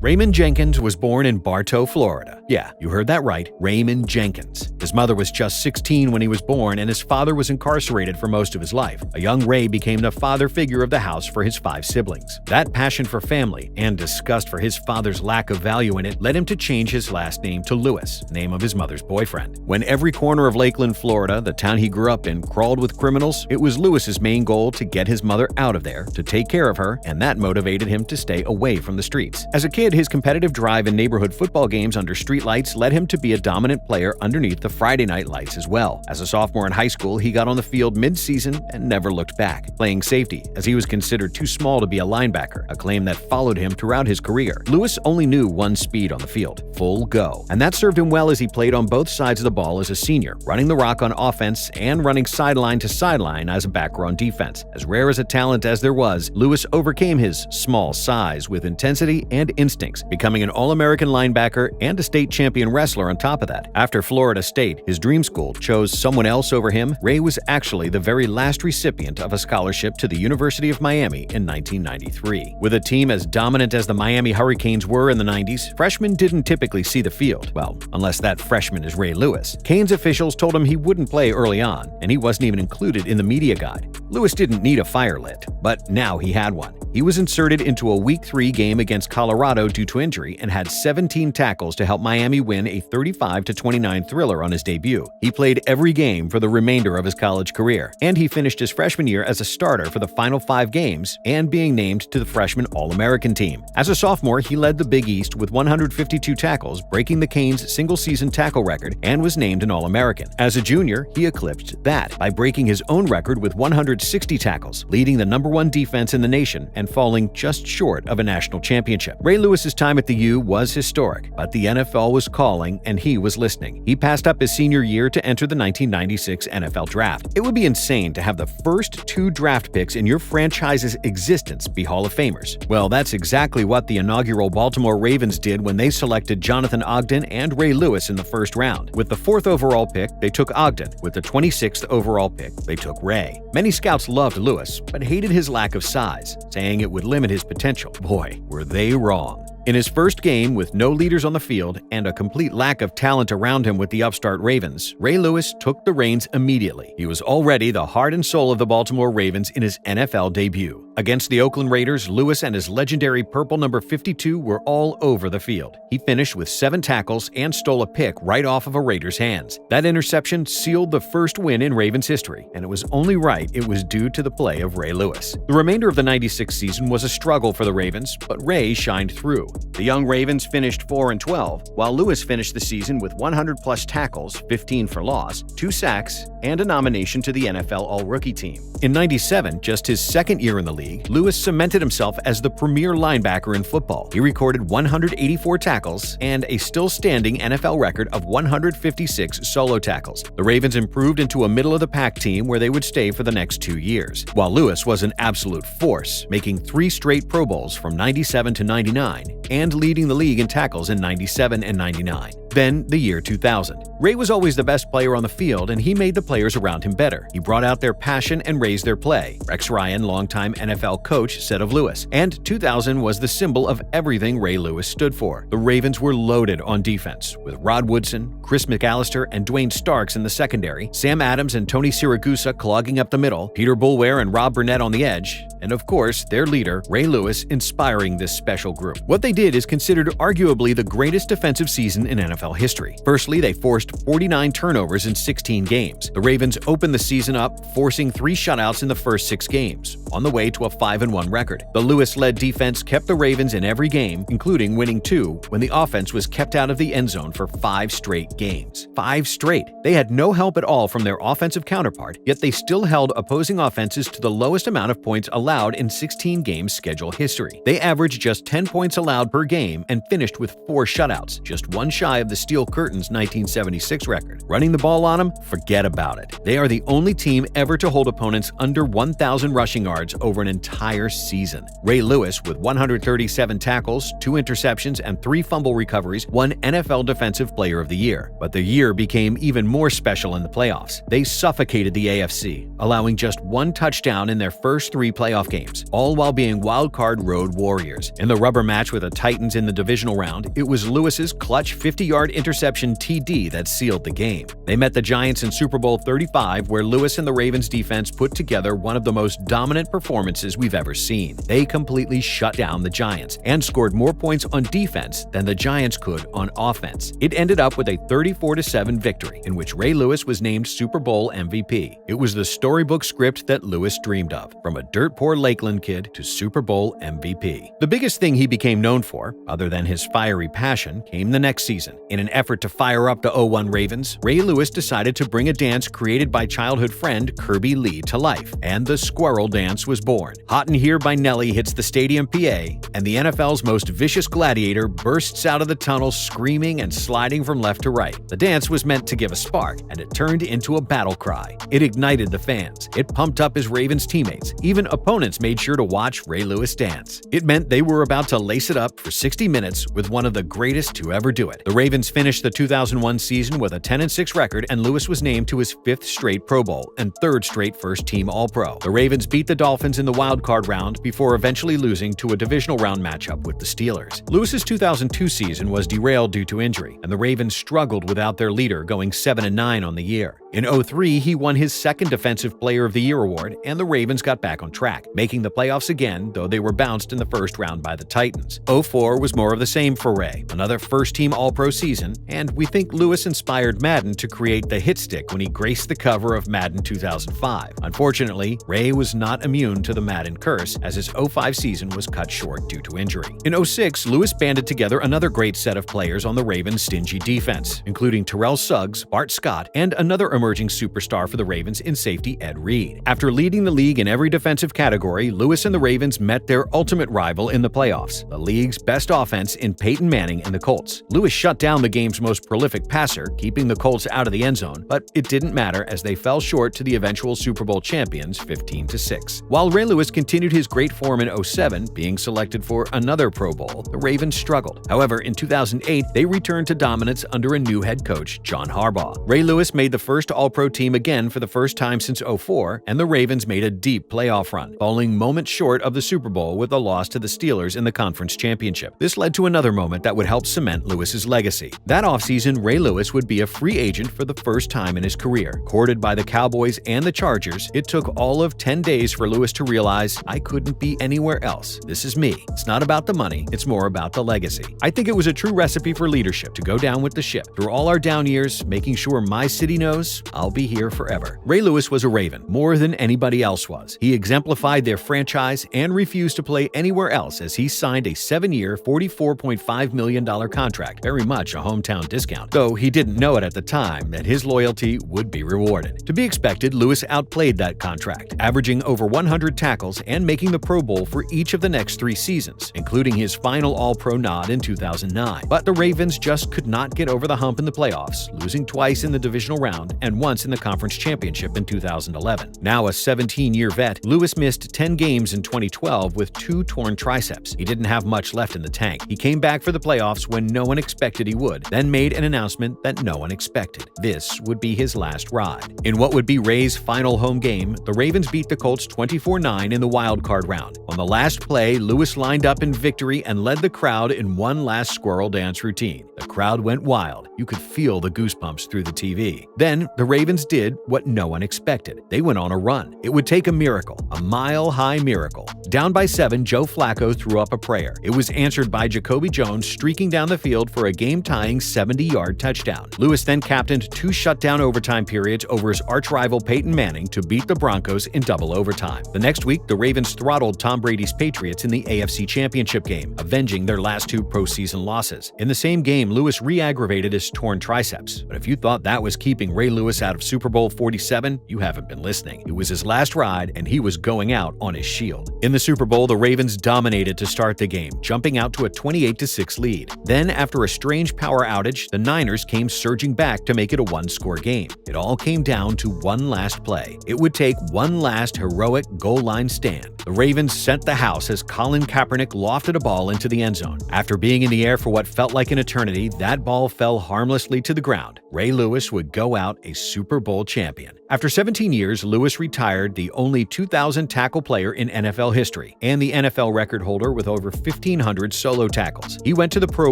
Raymond Jenkins was born in Bartow, Florida. Yeah, you heard that right, Raymond Jenkins. His mother was just 16 when he was born, and his father was incarcerated for most of his life. A young Ray became the father figure of the house for his 5 siblings. That passion for family and disgust for his father's lack of value in it led him to change his last name to Lewis, name of his mother's boyfriend. When every corner of Lakeland, Florida, the town he grew up in, crawled with criminals, it was Lewis's main goal to get his mother out of there, to take care of her, and that motivated him to stay away from the streets. As a kid, his competitive drive in neighborhood football games under streetlights led him to be a dominant player underneath the Friday night lights as well. As a sophomore in high school, he got on the field mid-season and never looked back, playing safety as he was considered too small to be a linebacker, a claim that followed him throughout his career. Lewis only knew one speed on the field: full go. And that served him well as he played on both sides of the ball as a senior, running the rock on offense and running sideline to sideline as a backer on defense. As rare as a talent as there was, Lewis overcame his small size with intensity and instincts, becoming an All-American linebacker and a state champion wrestler on top of that. After Florida State, his dream school, chose someone else over him, Ray was actually the very last recipient of a scholarship to the University of Miami in 1993. With a team as dominant as the Miami Hurricanes were in the 90s, freshmen didn't typically see the field. Well, unless that freshman is Ray Lewis. Canes officials told him he wouldn't play early on, and he wasn't even included in the media guide. Lewis didn't need a fire lit, but now he had one. He was inserted into a Week 3 game against Colorado due to injury and had 17 tackles to help Miami win a 35-29 thriller on his debut. He played every game for the remainder of his college career, and he finished his freshman year as a starter for the final 5 games and being named to the freshman All-American team. As a sophomore, he led the Big East with 152 tackles, breaking the Canes' single-season tackle record, and was named an All-American. As a junior, he eclipsed that by breaking his own record with 160 tackles, leading the #1 defense in the nation and falling just short of a national championship. Ray Lewis's time at the U was historic, but the NFL was calling and he was listening. He passed up his senior year to enter the 1996 NFL Draft. It would be insane to have the first 2 draft picks in your franchise's existence be Hall of Famers. Well, that's exactly what the inaugural Baltimore Ravens did when they selected Jonathan Ogden and Ray Lewis in the first round. With the 4th overall pick, they took Ogden. With the 26th overall pick, they took Ray. Many scouts loved Lewis, but hated his lack of size, saying it would limit his potential. Boy, were they wrong. In his first game, with no leaders on the field and a complete lack of talent around him with the upstart Ravens, Ray Lewis took the reins immediately. He was already the heart and soul of the Baltimore Ravens in his NFL debut. Against the Oakland Raiders, Lewis and his legendary purple number 52 were all over the field. He finished with 7 tackles and stole a pick right off of a Raider's hands. That interception sealed the first win in Ravens history, and it was only right it was due to the play of Ray Lewis. The remainder of the 96 season was a struggle for the Ravens, but Ray shined through. The young Ravens finished 4-12, while Lewis finished the season with 100-plus tackles, 15 for loss, 2 sacks, and a nomination to the NFL All-Rookie team. In '97, just his second year in the league, Lewis cemented himself as the premier linebacker in football. He recorded 184 tackles and a still-standing NFL record of 156 solo tackles. The Ravens improved into a middle-of-the-pack team where they would stay for the next 2 years, while Lewis was an absolute force, making 3 straight Pro Bowls from '97 to '99 and leading the league in tackles in '97 and '99. Then, the year 2000. Ray was always the best player on the field, and he made the players around him better. He brought out their passion and raised their play. Rex Ryan, longtime NFL coach, said of Lewis. And 2000 was the symbol of everything Ray Lewis stood for. The Ravens were loaded on defense, with Rod Woodson, Chris McAllister, and Dwayne Starks in the secondary, Sam Adams and Tony Siragusa clogging up the middle, Peter Boulware and Rob Burnett on the edge, and of course, their leader, Ray Lewis, inspiring this special group. What they did is considered arguably the greatest defensive season in NFL history. Firstly, they forced 49 turnovers in 16 games. The Ravens opened the season up, forcing 3 shutouts in the first 6 games, on the way to a 5-1 record. The Lewis-led defense kept the Ravens in every game, including winning 2 when the offense was kept out of the end zone for 5 straight games. 5 straight. They had no help at all from their offensive counterpart, yet they still held opposing offenses to the lowest amount of points allowed in 16 games schedule history. They averaged just 10 points allowed per game and finished with 4 shutouts, just one shy of the Steel Curtain's 1976 record. Running the ball on them? Forget about it. They are the only team ever to hold opponents under 1,000 rushing yards over an entire season. Ray Lewis, with 137 tackles, 2 interceptions, and 3 fumble recoveries, won NFL Defensive Player of the Year. But the year became even more special in the playoffs. They suffocated the AFC, allowing just 1 touchdown in their first 3 playoff games, all while being wildcard road warriors. In the rubber match with the Titans in the divisional round, it was Lewis's clutch 50-yard interception TD that sealed the game. They met the Giants in Super Bowl 35, where Lewis and the Ravens defense put together one of the most dominant performances we've ever seen. They completely shut down the Giants and scored more points on defense than the Giants could on offense. It ended up with a 34-7 victory, in which Ray Lewis was named Super Bowl MVP. It was the storybook script that Lewis dreamed of, from a dirt-poor Lakeland kid to Super Bowl MVP. The biggest thing he became known for, other than his fiery passion, came the next season. In an effort to fire up the 0-1 Ravens, Ray Lewis decided to bring a dance created by childhood friend Kirby Lee to life, and the Squirrel Dance was born. Hot in Here by Nelly hits the stadium PA, and the NFL's most vicious gladiator bursts out of the tunnel screaming and sliding from left to right. The dance was meant to give a spark, and it turned into a battle cry. It ignited the fans. It pumped up his Ravens teammates. Even opponents made sure to watch Ray Lewis dance. It meant they were about to lace it up for 60 minutes with one of the greatest to ever do it. The Ravens finished the 2001 season with a 10-6 record, and Lewis was named to his 5th straight Pro Bowl and 3rd straight first-team All-Pro. The Ravens beat the Dolphins in the wild-card round before eventually losing to a divisional round matchup with the Steelers. Lewis's 2002 season was derailed due to injury, and the Ravens struggled without their leader, going 7-9 on the year. In 2003, he won his 2nd Defensive Player of the Year award, and the Ravens got back on track, making the playoffs again, though they were bounced in the first round by the Titans. 2004 was more of the same for Ray, another first-team All-Pro season, and we think Lewis inspired Madden to create the hit stick when he graced the cover of Madden 2005. Unfortunately, Ray was not immune to the Madden curse, as his 2005 season was cut short due to injury. In 2006, Lewis banded together another great set of players on the Ravens' stingy defense, including Terrell Suggs, Bart Scott, and another emerging superstar for the Ravens in safety Ed Reed. After leading the league in every defensive category, Lewis and the Ravens met their ultimate rival in the playoffs, the league's best offense in Peyton Manning and the Colts. Lewis shut down the game's most prolific passer, keeping the Colts out of the end zone, but it didn't matter as they fell short to the eventual Super Bowl champions 15-6. While Ray Lewis continued his great form in 2007, being selected for another Pro Bowl, the Ravens struggled. However, in 2008, they returned to dominance under a new head coach, John Harbaugh. Ray Lewis made the first All-Pro team again for the first time since 2004, and the Ravens made a deep playoff run, falling moments short of the Super Bowl with a loss to the Steelers in the conference championship. This led to another moment that would help cement Lewis's legacy. That offseason, Ray Lewis would be a free agent for the first time in his career. Courted by the Cowboys and the Chargers, it took all of 10 days for Lewis to realize, I couldn't be anywhere else. This is me. It's not about the money, it's more about the legacy. I think it was a true recipe for leadership to go down with the ship. Through all our down years, making sure my city knows I'll be here forever. Ray Lewis was a Raven, more than anybody else was. He exemplified their franchise and refused to play anywhere else as he signed a 7-year, $44.5 million contract, very much a hometown discount, though he didn't know it at the time that his loyalty would be rewarded. To be expected, Lewis outplayed that contract, averaging over 100 tackles and making the Pro Bowl for each of the next 3 seasons, including his final All-Pro nod in 2009. But the Ravens just could not get over the hump in the playoffs, losing twice in the divisional round and once in the conference championship in 2011. Now a 17-year vet, Lewis missed 10 games in 2012 with 2 torn triceps. He didn't have much left in the tank. He came back for the playoffs when no one expected he would, then made an announcement that no one expected. This would be his last ride. In what would be Ray's final home game, the Ravens beat the Colts 24-9 in the wild card round. On the last play, Lewis lined up in victory and led the crowd in one last squirrel dance routine. The crowd went wild. You could feel the goosebumps through the TV. Then, the Ravens did what no one expected. They went on a run. It would take a miracle, a mile-high miracle. Down by 7, Joe Flacco threw up a prayer. It was answered by Jacoby Jones streaking down the field for a game-tying 70-yard touchdown. Lewis then captained 2 shutdown overtime periods over his arch-rival Peyton Manning to beat the Broncos in double overtime. The next week, the Ravens throttled Tom Brady's Patriots in the AFC Championship game, avenging their last 2 postseason losses. In the same game, Lewis re-aggravated his torn triceps. But if you thought that was keeping Ray Lewis out of Super Bowl 47, you haven't been listening. It was his last ride, and he was going out on his shield. In the Super Bowl, the Ravens dominated to start the game, jumping out to a 28-6 lead. Then, after a strange power outage, the Niners came surging back to make it a one-score game. It all came down to one last play. It would take one last heroic goal line stand. The Ravens sent the house as Colin Kaepernick lofted a ball into the end zone. After being in the air for what felt like an eternity, that ball fell harmlessly to the ground. Ray Lewis would go out a Super Bowl champion. After 17 years, Lewis retired, the only 2,000 tackle player in NFL history, and the NFL record holder with over 1,500 solo tackles. He went to the Pro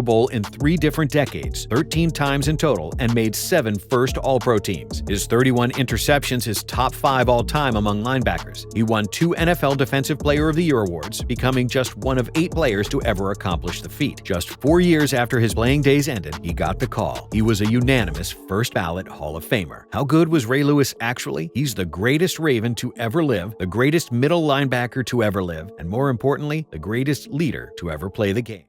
Bowl in 3 different decades, 13 times in total, and made 7 first All-Pro teams. His 31 interceptions is top 5 all-time among linebackers. He won 2 NFL Defensive Player of the Year awards, becoming just one of 8 players to ever accomplish the feat. Just 4 years after his playing days ended, he got the call. He was a unanimous first-ballot Hall of Famer. How good was Ray Lewis actually? He's the greatest Raven to ever live, the greatest middle linebacker to ever live, and more importantly, the greatest leader to ever play the game.